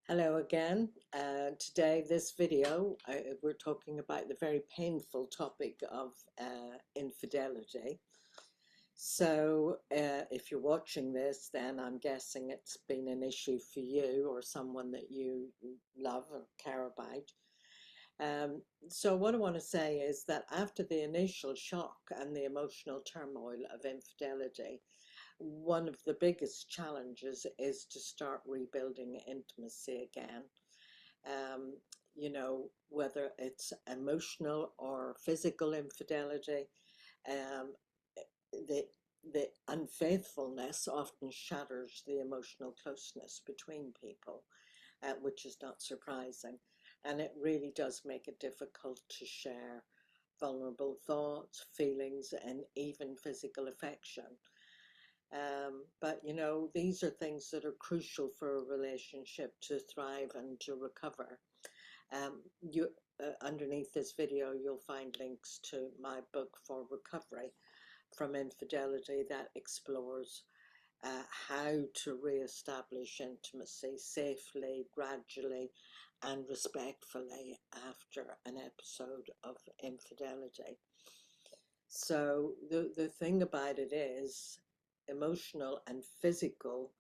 Hello again. Today, this video, we're talking about the very painful topic of infidelity. So, if you're watching this, then I'm guessing it's been an issue for you or someone that you love or care about. Um, so, what I want to say is that after the initial shock and the emotional turmoil of infidelity, one of the biggest challenges is to start rebuilding intimacy again. um, whether it's emotional or physical infidelity. um, the the unfaithfulness often shatters the emotional closeness between people, which is not surprising, and it really does make it difficult to share vulnerable thoughts, feelings, and even physical affection. But these are things that are crucial for a relationship to thrive and to recover. You Underneath this video, you'll find links to my book for recovery from infidelity that explores how to re-establish intimacy safely, gradually, and respectfully after an episode of infidelity. So the thing about it is emotional and physical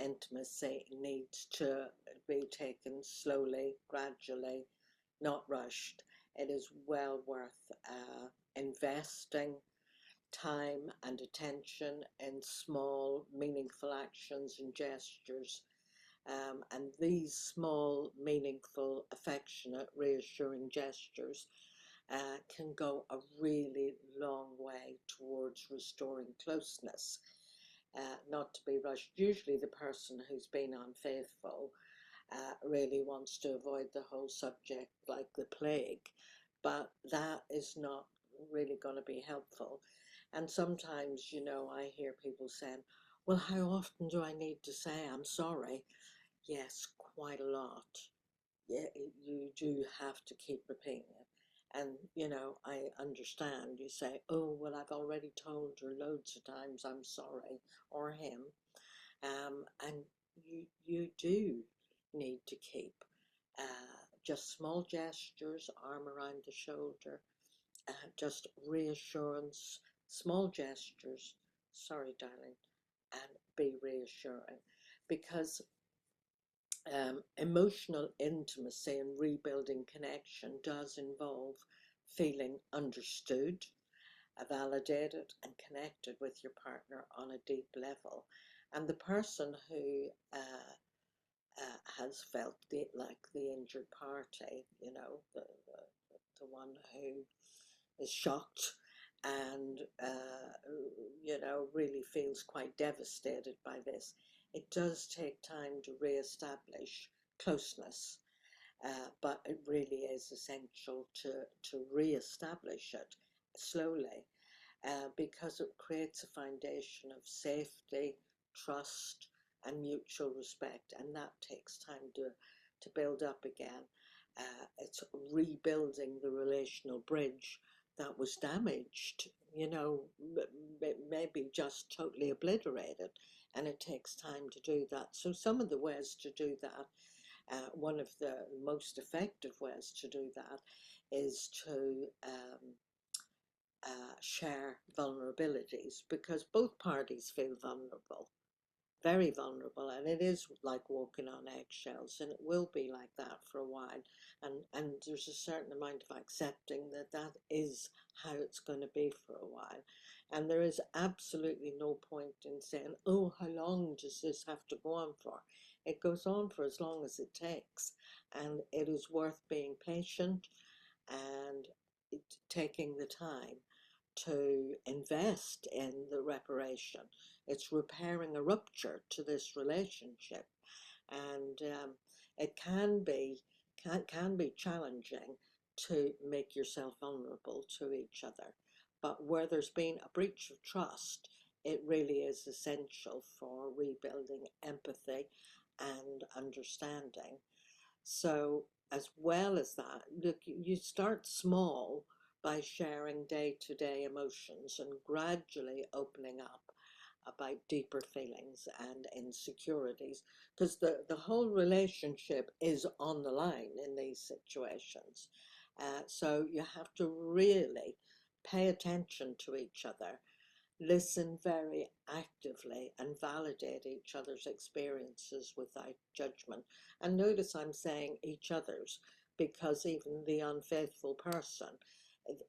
intimacy needs to be taken slowly, gradually, not rushed. It is well worth investing time and attention in small, meaningful actions and gestures. And these small, meaningful, affectionate, reassuring gestures can go a really long way towards restoring closeness, not to be rushed. Usually the person who's been unfaithful really wants to avoid the whole subject like the plague, but that is not really going to be helpful. And sometimes, I hear people saying, well, how often do I need to say I'm sorry? Yes, quite a lot. Yeah, you do have to keep repeating it. And, I understand you say, oh, well, I've already told her loads of times I'm sorry, or him. And you do need to keep just small gestures, arm around the shoulder, just reassurance, small gestures, sorry, darling, and be reassuring. Because emotional intimacy and rebuilding connection does involve feeling understood, validated, and connected with your partner on a deep level. And the person who has felt like the injured party, the one who is shocked and really feels quite devastated by this. It does take time to re-establish closeness, but it really is essential to re-establish it slowly, because it creates a foundation of safety, trust, and mutual respect, and that takes time to build up again. It's rebuilding the relational bridge that was damaged, maybe just totally obliterated, and it takes time to do that. So some of the ways to do that, one of the most effective ways to do that is to share vulnerabilities, because both parties feel vulnerable, very vulnerable, and it is like walking on eggshells, and it will be like that for a while. And there's a certain amount of accepting that that is how it's going to be for a while. And there is absolutely no point in saying, oh, how long does this have to go on for? It goes on for as long as it takes, and it is worth being patient and taking the time to invest in the reparation. It's repairing a rupture to this relationship, and it can be challenging to make yourself vulnerable to each other. But where there's been a breach of trust, it really is essential for rebuilding empathy and understanding. So, as well as that, look, you start small by sharing day to day emotions and gradually opening up about deeper feelings and insecurities, because the whole relationship is on the line in these situations. So you have to really pay attention to each other, listen very actively, and validate each other's experiences without judgment. And notice I'm saying each other's, because even the unfaithful person,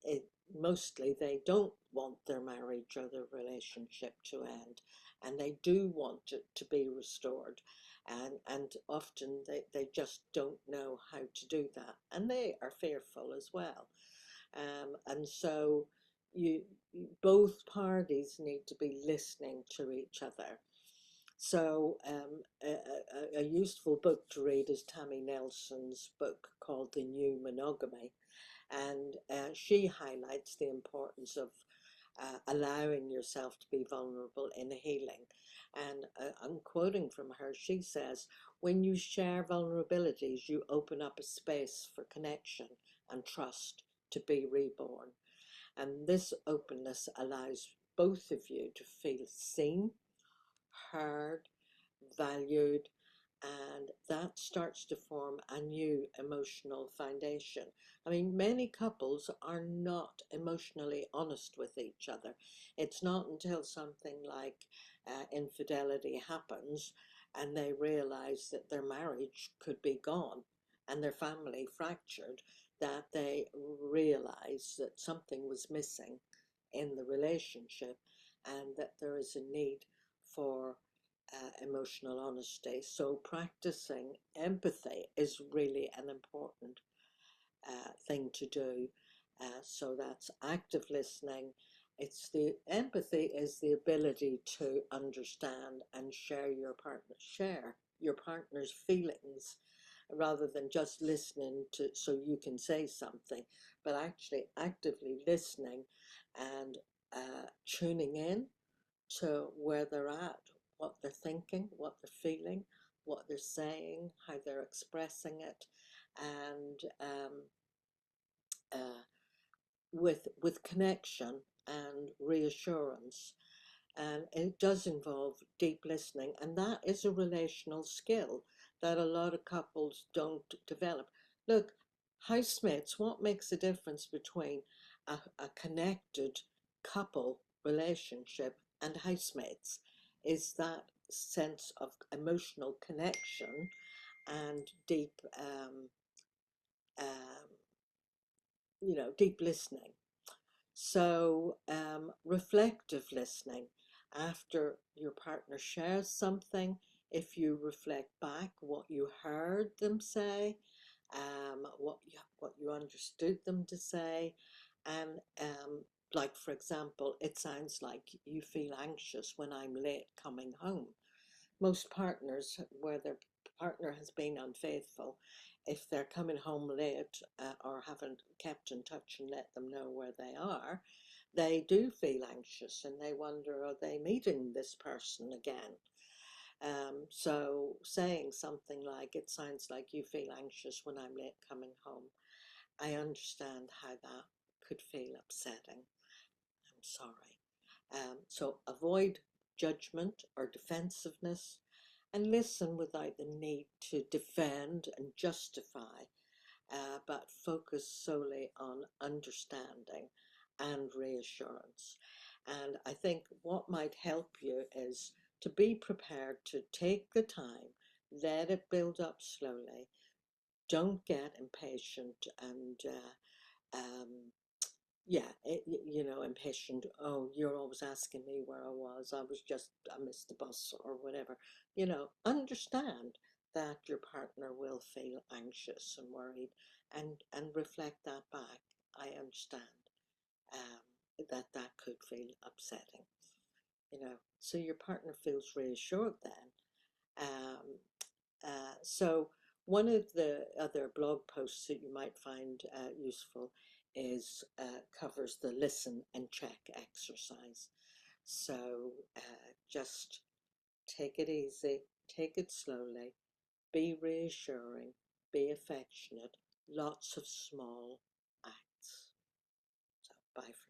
it, mostly they don't want their marriage or their relationship to end, and they do want it to be restored. And often they just don't know how to do that, and they are fearful as well. And so you, both parties need to be listening to each other. So a useful book to read is Tammy Nelson's book called The New Monogamy, and she highlights the importance of allowing yourself to be vulnerable in healing. And I'm quoting from her. She says, when you share vulnerabilities, you open up a space for connection and trust to be reborn. And this openness allows both of you to feel seen, heard, valued, and that starts to form a new emotional foundation. I mean, many couples are not emotionally honest with each other. It's not until something like infidelity happens and they realize that their marriage could be gone and their family fractured that they realize that something was missing in the relationship and that there is a need for emotional honesty. So practicing empathy is really an important thing to do. So that's active listening. It's the empathy is the ability to understand and share your partner's feelings, rather than just listening to so you can say something, but actually actively listening and tuning in to where they're at, what they're thinking, what they're feeling, what they're saying, how they're expressing it, and with connection and reassurance. And it does involve deep listening, and that is a relational skill that a lot of couples don't develop. Look, housemates, what makes the difference between a connected couple relationship and housemates is that sense of emotional connection and deep, um, deep listening. So, reflective listening. After your partner shares something, if you reflect back what you heard them say, what you understood them to say, and like for example, it sounds like you feel anxious when I'm late coming home. Most partners, where their partner has been unfaithful, if they're coming home late or haven't kept in touch and let them know where they are, they do feel anxious and they wonder, are they meeting this person again? So saying something like, it sounds like you feel anxious when I'm late coming home, I understand how that could feel upsetting. I'm sorry. So avoid judgment or defensiveness, and listen without the need to defend and justify, but focus solely on understanding and reassurance. And I think what might help you is to be prepared to take the time, let it build up slowly. Don't get impatient and yeah, impatient. Oh, you're always asking me where I was. I missed the bus or whatever. Understand that your partner will feel anxious and worried, and reflect that back. I understand that could feel upsetting. So your partner feels reassured then. So one of the other blog posts that you might find useful is covers the listen and check exercise. So just take it easy, take it slowly, be reassuring, be affectionate, lots of small acts. So bye for